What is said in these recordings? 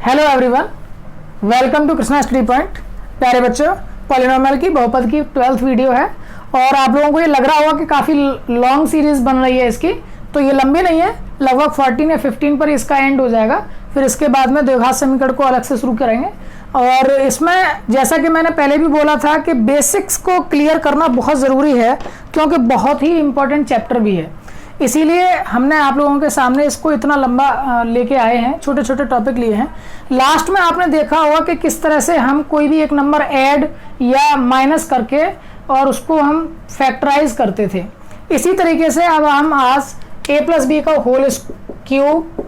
Hello everyone, welcome to Krishna study point. प्यारे बच्चों, polynomial की बहुपद की 12th वीडियो है और आप लोगों को ये लग रहा होगा कि काफ़ी लॉन्ग सीरीज बन रही है इसकी। तो ये लंबी नहीं है, लगभग 14 या 15 पर इसका एंड हो जाएगा। फिर इसके बाद में द्विघात समीकरण को अलग से शुरू करेंगे। और इसमें जैसा कि मैंने पहले भी बोला था कि बेसिक्स को क्लियर करना बहुत ज़रूरी है, क्योंकि बहुत ही इम्पोर्टेंट चैप्टर भी है। इसीलिए हमने आप लोगों के सामने इसको इतना लंबा लेके आए हैं, छोटे छोटे टॉपिक लिए हैं। लास्ट में आपने देखा होगा कि किस तरह से हम कोई भी एक नंबर ऐड या माइनस करके और उसको हम फैक्टराइज करते थे। इसी तरीके से अब हम आज a प्लस बी का होल क्यूब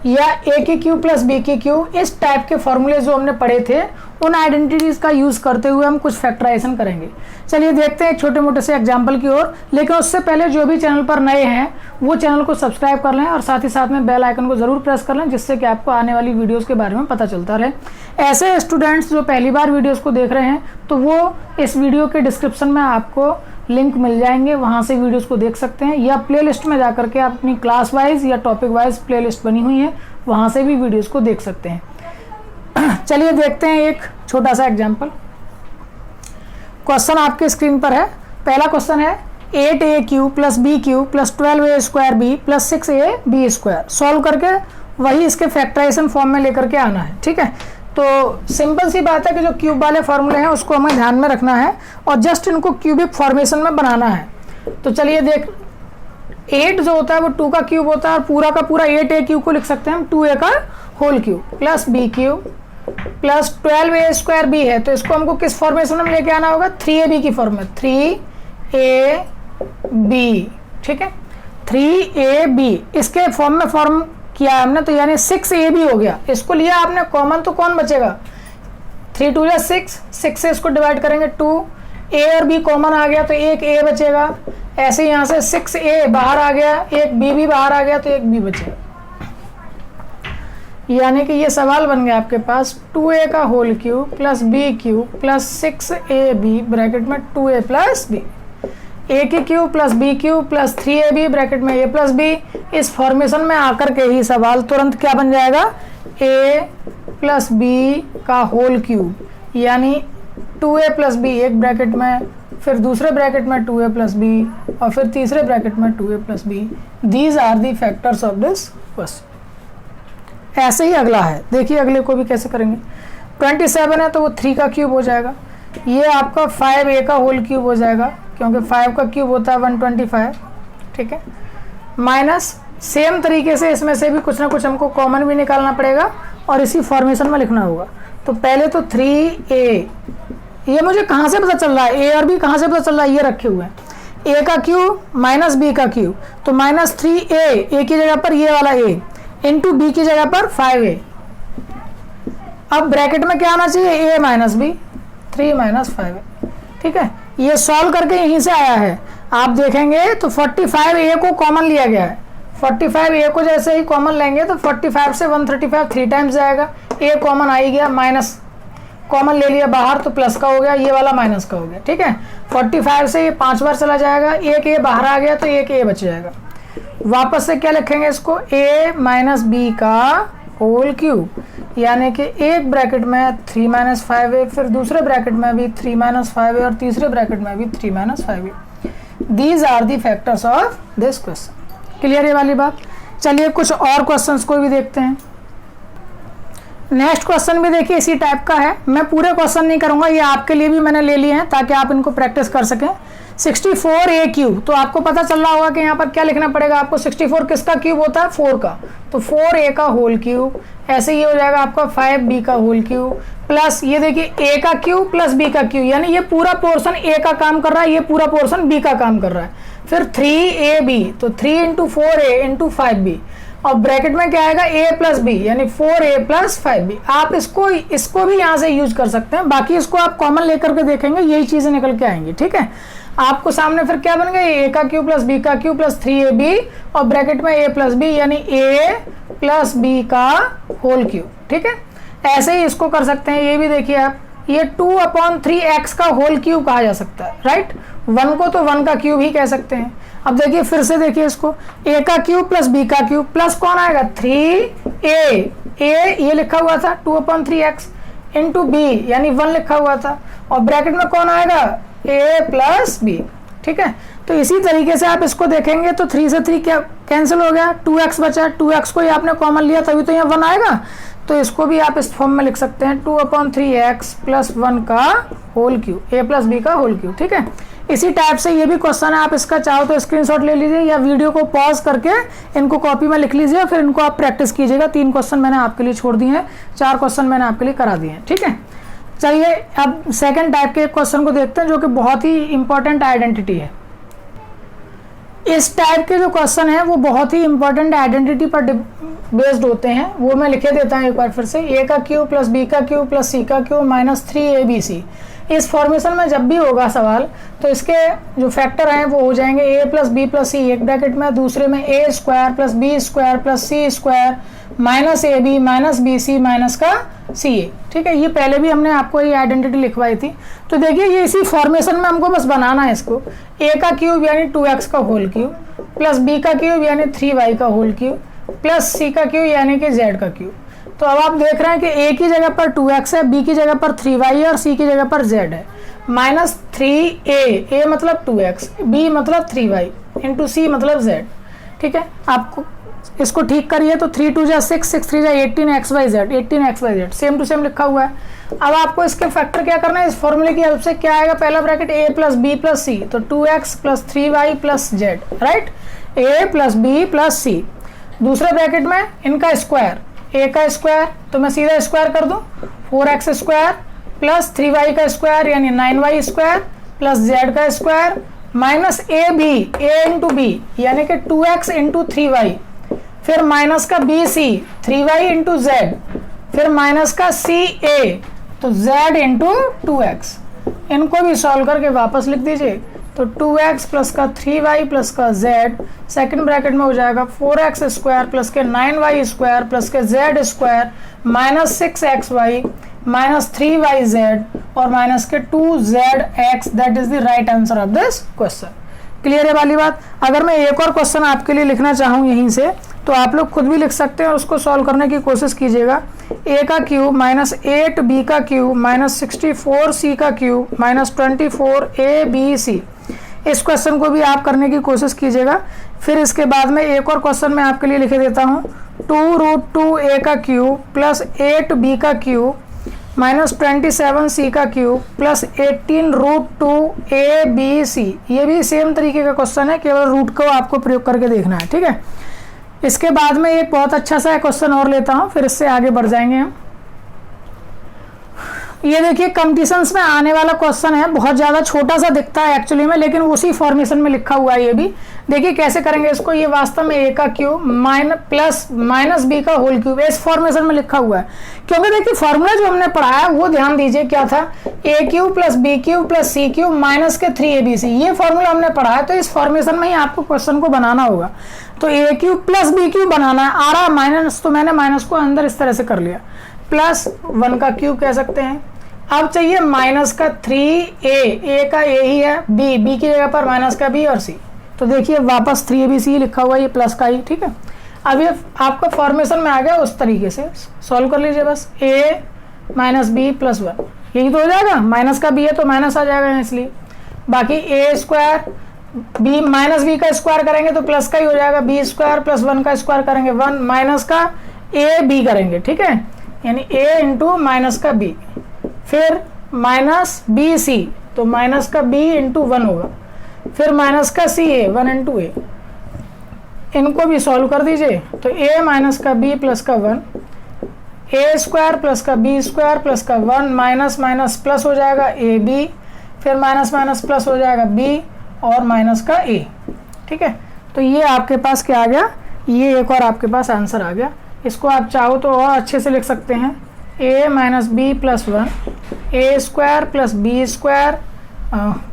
या a की क्यूब प्लस b की क्यूब, इस टाइप के फॉर्मूले जो हमने पढ़े थे उन आइडेंटिटीज का यूज करते हुए हम कुछ फैक्टराइजेशन करेंगे। चलिए देखते हैं एक छोटे मोटे से एग्जाम्पल की ओर। लेकिन उससे पहले जो भी चैनल पर नए हैं वो चैनल को सब्सक्राइब कर लें और साथ ही साथ में बेल आइकन को जरूर प्रेस कर लें, जिससे कि आपको आने वाली वीडियोस के बारे में पता चलता रहे। ऐसे स्टूडेंट्स जो पहली बार वीडियोस को देख रहे हैं तो वो इस वीडियो के डिस्क्रिप्शन में आपको लिंक मिल जाएंगे, वहाँ से वीडियोस को देख सकते हैं, या प्लेलिस्ट में जाकर के आप अपनी क्लास वाइज या टॉपिक वाइज प्लेलिस्ट बनी हुई है, वहाँ से भी वीडियोस को देख सकते हैं। चलिए देखते हैं एक छोटा सा एग्जांपल। क्वेश्चन आपके स्क्रीन पर है। पहला क्वेश्चन है 8a cube plus b cube plus 12a square b plus 6a b square. Solve करके वही इसके फैक्टराइजेशन फॉर्म में लेकर के आना है, ठीक है। तो सिंपल सी बात है कि जो क्यूब वाले फॉर्मूले हैं उसको हमें ध्यान में रखना है और जस्ट इनको क्यूबिक फॉर्मेशन में बनाना है। तो चलिए देख, 8 जो होता है वो 2 का क्यूब होता है और पूरा का पूरा 8a क्यूब को लिख सकते हैं हम 2a का whole cube plus b cube plus 12a square b है। तो इसको हमको किस फॉर्मेशन में लेके आना होगा? 3ab की फॉर्म में, 3ab, ठीक है, 3ab इसके फॉर्म में फॉर्म किया हमने, तो यानी 6ab हो गया। इसको लिया आपने कॉमन तो कौन बचेगा? 3 2 या 6, 6 से इसको डिवाइड करेंगे 2, a और b कॉमन आ गया तो एक a बचेगा। ऐसे यहाँ से 6a बाहर आ गया, एक b भी बाहर आ गया तो एक b बचेगा। यानी कि ये सवाल बन गया आपके पास 2a का whole cube plus b cube plus 6ab bracket में 2a प्लस b, a की cube plus b cube plus 3ab bracket में a प्लस b। इस फॉर्मेशन में आकर के ही सवाल तुरंत क्या बन जाएगा? a प्लस b का होल क्यूब, यानी 2a प्लस b एक ब्रैकेट में, फिर दूसरे ब्रैकेट में 2a प्लस b और फिर तीसरे ब्रैकेट में 2a plus b। These are the factors of this question. ऐसे ही अगला है, देखिए अगले को भी कैसे करेंगे। 27 है तो वो 3 का क्यूब हो जाएगा। ये आपका 5a का होल क्यूब हो जाएगा, क्योंकि 5 का क्यूब होता है 125, ठीक है। माइनस सेम तरीके से इसमें से भी कुछ ना कुछ हमको कॉमन भी निकालना पड़ेगा और इसी फॉर्मेशन में लिखना होगा। तो पहले तो 3a, ये मुझे कहाँ से पता चल रहा है? a और b कहाँ से पता चल रहा है? ये रखे हुए हैं, a का क्यूब माइनस b का क्यूब, तो माइनस 3a, a की जगह पर ये वाला a इंटू बी की जगह पर 5a। अब ब्रैकेट में क्या आना चाहिए? a minus B, 3 minus 5a, ठीक है। ये सॉल्व करके यहीं से आया है। आप देखेंगे तो 45a को कॉमन लिया गया है। 45a को जैसे ही कॉमन लेंगे तो 45 से 135 3 टाइम्स जाएगा, a कॉमन आ ही गया, माइनस कॉमन ले लिया बाहर तो प्लस का हो गया, ये वाला माइनस का हो गया, ठीक है। 45 से ये 5 बार चला जाएगा, एक a बाहर आ गया तो एक a बच जाएगा। वापस से क्या लिखेंगे इसको? a माइनस बी का होल क्यूब, यानी कि एक ब्रैकेट में 3 माइनस 5a, फिर दूसरे ब्रैकेट में भी 3 माइनस 5a और तीसरे ब्रैकेट में भी 3 minus 5a। These are the factors of this question. Clear है वाली बात? चलिए कुछ और क्वेश्चंस को भी देखते हैं। नेक्स्ट क्वेश्चन भी देखिए इसी टाइप का है। मैं पूरे क्वेश्चन नहीं करूंगा, ये आपके लिए भी मैंने ले लिए हैं ताकि आप इनको प्रैक्टिस कर सकें। 64a क्यूब, तो आपको पता चल रहा होगा कि यहाँ पर क्या लिखना पड़ेगा आपको? 64 किसका क्यूब होता है? 4 का, तो 4a का होल क्यूब। ऐसे ही हो जाएगा आपका 5b का होल क्यूब प्लस ये देखिए a का क्यूब प्लस b का क्यूब, यानी ये पूरा पोर्शन a का काम कर रहा है, ये पूरा पोर्शन b का काम कर रहा है। फिर 3ab, तो 3 इंटू 4a इंटू 5b और ब्रैकेट में क्या आएगा? a प्लस बी, यानी 4a प्लस 5b। आप इसको भी यहाँ से यूज कर सकते हैं, बाकी इसको आप कॉमन लेकर के देखेंगे यही चीजें निकल के आएंगी, ठीक है। आपको सामने फिर क्या बन गया? a का क्यूब प्लस b का क्यूब प्लस 3ab और ब्रैकेट में a प्लस b, यानी a प्लस b का होल क्यूब, ठीक है। ऐसे ही इसको कर सकते हैं। ये भी देखिए आप, ये 2/3x का होल क्यूब कहा जा सकता है, राइट। 1 को तो 1 का क्यूब ही कह सकते हैं। अब देखिए फिर से देखिए इसको, a का क्यूब प्लस b का क्यूब प्लस कौन आएगा? 3a ए ये लिखा हुआ था 2/3x इंटू बी यानी 1 लिखा हुआ था, और ब्रैकेट में कौन आएगा a प्लस बी। ठीक है, तो इसी तरीके से आप इसको देखेंगे तो 3 से 3 क्या कैंसिल हो गया, 2x बचा, 2x को ही आपने कॉमन लिया तभी तो यहाँ 1 आएगा, तो इसको भी आप इस फॉर्म में लिख सकते हैं 2/3x प्लस 1 का whole cube, a plus b का होल क्यूब। ठीक है, इसी टाइप से ये भी क्वेश्चन है, आप इसका चाहो तो स्क्रीनशॉट ले लीजिए या वीडियो को पॉज करके इनको कॉपी में लिख लीजिए, फिर इनको आप प्रैक्टिस कीजिएगा। 3 क्वेश्चन मैंने आपके लिए छोड़ दिए हैं, 4 क्वेश्चन मैंने आपके लिए करा दिए हैं। ठीक है, चलिए अब सेकंड टाइप के क्वेश्चन को देखते हैं जो कि बहुत ही इंपॉर्टेंट आइडेंटिटी है। इस टाइप के जो क्वेश्चन है वो बहुत ही इंपॉर्टेंट आइडेंटिटी पर बेस्ड होते हैं, वो मैं लिखे देता हूँ एक बार फिर से। a का क्यूब प्लस b का क्यूब प्लस c का क्यूब माइनस 3abc। इस फॉर्मेशन में जब भी होगा सवाल तो इसके जो फैक्टर हैं वो हो जाएंगे a plus b plus c एक ब्रैकेट में, दूसरे में a square plus b square plus c square minus a b minus b c minus का सी ए। ठीक है, ये पहले भी हमने आपको ये आइडेंटिटी लिखवाई थी। तो देखिए ये इसी फॉर्मेशन में हमको बस बनाना है इसको। a का क्यूब यानी 2x का होल क्यूब प्लस b का क्यूब यानी 3y का होल क्यूब प्लस c का क्यूब यानी कि z का क्यूब। तो अब आप देख रहे हैं कि a की जगह पर 2x है, b की जगह पर 3y है और c की जगह पर z है। माइनस 3a, a मतलब 2x, b मतलब 3y इंटू c मतलब z। ठीक है, आपको इसको ठीक करिए तो 3 2 जा 6, 6 3 जा 18xyz, 18xyz same to same लिखा हुआ है। अब आपको इसके फैक्टर क्या करना है, इस फॉर्मूले की हेल्प से क्या आएगा, पहला bracket a plus b plus c, तो 2x plus 3y plus z, right, a plus b plus c. दूसरे ब्रैकेट में इनका स्क्वायर, a का स्क्वायर तो मैं सीधा स्क्वायर कर दूं, 4x स्क्वायर प्लस 3y का स्क्वायर यानी 9y स्क्वायर प्लस z का square minus a into b यानी कि 2x इंटू 3y, फिर माइनस का b c 3y into z, फिर माइनस का सी ए तो z इंटू 2x। इनको भी सॉल्व करके वापस लिख दीजिए तो 2x प्लस का 3y प्लस का z, सेकंड ब्रैकेट में हो जाएगा 4x स्क्वायर प्लस के 9y स्क्वायर प्लस के z square minus 6xy minus 3yz और माइनस के 2zx। That is the right answer of this question. Clear है वाली बात। अगर मैं एक और क्वेश्चन आपके लिए लिखना चाहूँ यहीं से तो आप लोग खुद भी लिख सकते हैं और उसको सॉल्व करने की कोशिश कीजिएगा। a का क्यूब माइनस 8b का क्यूब माइनस 64c का क्यूब माइनस 24abc। इस क्वेश्चन को भी आप करने की कोशिश कीजिएगा। फिर इसके बाद में एक और क्वेश्चन मैं आपके लिए लिखे देता हूँ, 2√2a का क्यूब प्लस 8b का क्यूब माइनस 27c का क्यूब प्लस 18√2abc। ये भी सेम तरीके का क्वेश्चन है, केवल रूट को आपको प्रयोग करके देखना है। ठीक है, इसके बाद में एक बहुत अच्छा सा क्वेश्चन और लेता हूं, फिर इससे आगे बढ़ जाएंगे हम। ये देखिए कॉम्पिटिशन्स में आने वाला क्वेश्चन है, बहुत ज़्यादा छोटा सा दिखता है एक्चुअली में, लेकिन उसी फॉर्मेशन में लिखा हुआ है। ये भी देखिए कैसे करेंगे इसको। ये वास्तव में a का क्यूब माइनस b का होल क्यूब इस फॉर्मेशन में लिखा हुआ है, क्योंकि देखिए फॉर्मूला जो हमने पढ़ा है वो ध्यान दीजिए क्या था, a cube plus b cube plus c cube minus के 3abc। ये फॉर्मूला हमने पढ़ा है, तो इस फॉर्मेशन में ही आपको क्वेश्चन को बनाना होगा। तो a cube plus b cube बनाना है, आ रहा माइनस, तो मैंने माइनस को अंदर इस तरह से कर लिया, प्लस 1 का क्यूब कह सकते हैं। अब चाहिए माइनस का 3a का a ही है, b की जगह पर माइनस का b और c। तो देखिए वापस 3abc लिखा हुआ है, ये प्लस का ही। ठीक है, अब ये आपका फॉर्मेशन में आ गया, उस तरीके से सॉल्व कर लीजिए बस। a माइनस बी प्लस 1 यही तो हो जाएगा, माइनस का b है तो माइनस आ जाएगा इसलिए। बाकी a square b minus b का स्क्वायर करेंगे तो प्लस का ही हो जाएगा, b स्क्वायर प्लस 1 का स्क्वायर करेंगे 1 माइनस का a b करेंगे। ठीक है, यानी a इंटू माइनस का b, फिर माइनस बी सी तो माइनस का b इंटू 1 होगा, फिर माइनस का सी ए 1 इंटू ए। इनको भी सॉल्व कर दीजिए तो a माइनस का b प्लस का 1, a स्क्वायर प्लस का b स्क्वायर प्लस का 1 माइनस माइनस प्लस हो जाएगा ए बी, फिर माइनस माइनस प्लस हो जाएगा b और माइनस का a। ठीक है, तो ये आपके पास क्या आ गया, ये एक और आपके पास आंसर आ गया। इसको आप चाहो तो और अच्छे से लिख सकते हैं, a minus b plus 1, a square plus b square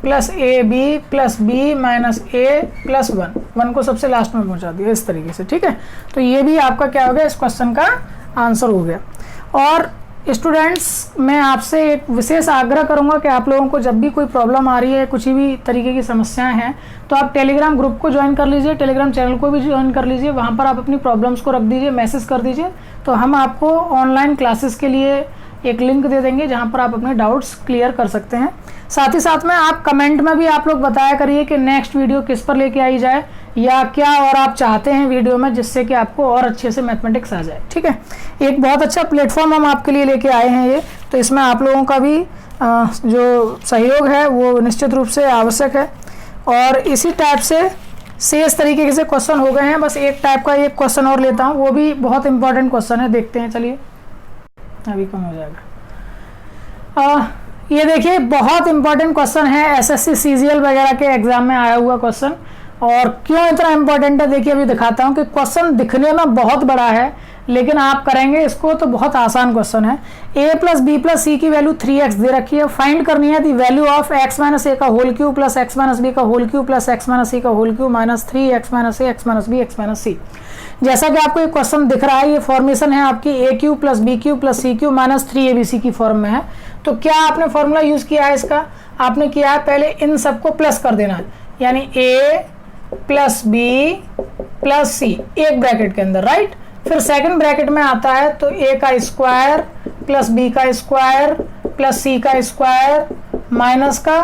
plus a b plus b minus a plus 1 को सबसे लास्ट में पहुंचा दिया इस तरीके से। ठीक है, तो ये भी आपका क्या हो गया, इस क्वेश्चन का आंसर हो गया। और स्टूडेंट्स, मैं आपसे एक विशेष आग्रह करूंगा कि आप लोगों को जब भी कोई प्रॉब्लम आ रही है, कुछ भी तरीके की समस्याएं हैं, तो आप टेलीग्राम ग्रुप को ज्वाइन कर लीजिए, टेलीग्राम चैनल को भी ज्वाइन कर लीजिए। वहां पर आप अपनी प्रॉब्लम्स को रख दीजिए, मैसेज कर दीजिए, तो हम आपको ऑनलाइन क्लासेस के लिए एक लिंक दे देंगे जहां पर आप अपने डाउट्स क्लियर कर सकते हैं। साथ ही साथ में आप कमेंट में भी आप लोग बताया करिए कि नेक्स्ट वीडियो किस पर लेके आई जाए, या क्या और आप चाहते हैं वीडियो में, जिससे कि आपको और अच्छे से मैथमेटिक्स आ जाए। ठीक है, एक बहुत अच्छा प्लेटफॉर्म हम आपके लिए लेके आए हैं ये, तो इसमें आप लोगों का भी जो सहयोग है वो निश्चित रूप से आवश्यक है। और इसी टाइप से शेष तरीके से क्वेश्चन हो गए हैं, बस एक टाइप का एक क्वेश्चन और लेता हूँ, वो भी बहुत इंपॉर्टेंट क्वेश्चन है, देखते हैं। चलिए अभी कम हो जाएगा। ये देखिए बहुत इंपॉर्टेंट क्वेश्चन है, एसएससी सीजीएल वगैरह के एग्जाम में आया हुआ क्वेश्चन। और क्यों इतना इंपॉर्टेंट है देखिए अभी दिखाता हूँ कि क्वेश्चन दिखने में बहुत बड़ा है, लेकिन आप करेंगे इसको तो बहुत आसान क्वेश्चन है। a plus b plus c की वैल्यू 3x दे रखी है, फाइंड करनी है the value of x minus a का whole cube plus x minus b का whole cube plus x minus c का whole cube minus 3x minus a x minus b x minus c. जैसा कि आपको ये question दिख रहा है, ये फॉर्मेशन है आपकी a cube plus b cube plus c cube minus 3abc की फॉर्म में है। तो क्या आपने फॉर्मूला यूज किया है इसका? आपने किया है पहले इन सबको प्लस कर देना है, यानी a plus b plus c एक ब्रैकेट के अंदर, राइट। फिर सेकंड ब्रैकेट में आता है तो a का स्क्वायर प्लस b का स्क्वायर प्लस c का स्क्वायर माइनस का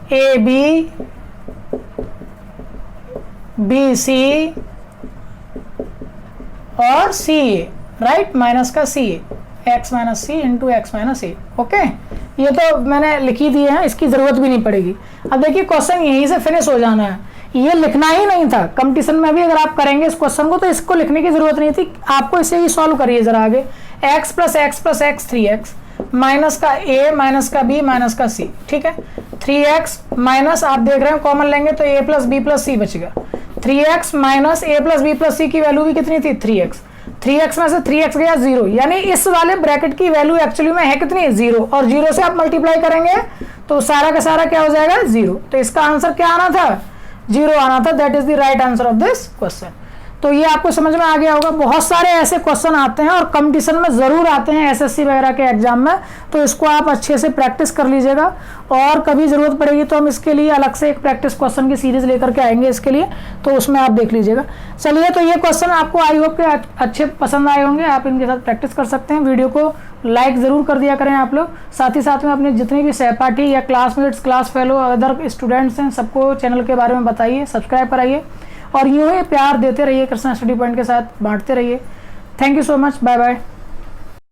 ab bc और ca, राइट, माइनस का ca, x माइनस सी इंटू एक्स माइनस ए। ओके, ये तो मैंने लिखी दी है, इसकी जरूरत भी नहीं पड़ेगी। अब देखिए क्वेश्चन यहीं से फिनिश हो जाना है, ये लिखना ही नहीं था। कंपटीशन में भी अगर आप करेंगे इस क्वेश्चन को तो इसको लिखने की जरूरत नहीं थी, आपको इसे ही सॉल्व करिए जरा आगे। x plus x plus x 3x minus का a माइनस का b माइनस का c, ठीक है। 3x माइनस आप देख रहे हैं कॉमन लेंगे तो a plus b plus c बचेगा। 3x minus a plus b plus c की वैल्यू भी कितनी थी? 3x। 3x में से 3x गया 0, यानी इस वाले ब्रैकेट की वैल्यू एक्चुअली में है कितनी? 0, और 0 से आप मल्टीप्लाई करेंगे तो सारा का सारा क्या हो जाएगा? 0। तो इसका आंसर क्या आना था? 0 आना था। That is the right answer of this question. तो ये आपको समझ में आ गया होगा। बहुत सारे ऐसे क्वेश्चन आते हैं और कंपटीशन में जरूर आते हैं एसएससी वगैरह के एग्जाम में, तो इसको आप अच्छे से प्रैक्टिस कर लीजिएगा। और कभी जरूरत पड़ेगी तो हम इसके लिए अलग से एक प्रैक्टिस क्वेश्चन की सीरीज लेकर के आएंगे इसके लिए, तो उसमें आप देख लीजिएगा। चलिए, तो ये क्वेश्चन आपको आई होप के अच्छे पसंद आए होंगे, आप इनके साथ प्रैक्टिस कर सकते हैं। वीडियो को लाइक ज़रूर कर दिया करें आप लोग। साथ ही साथ में अपने जितने भी सहपाठी या classmates, class fellow, other students हैं, सबको चैनल के बारे में बताइए, सब्सक्राइब कराइए, और यूँ ही प्यार देते रहिए, कृष्णा स्टडी पॉइंट के साथ बांटते रहिए। Thank you so much, bye bye.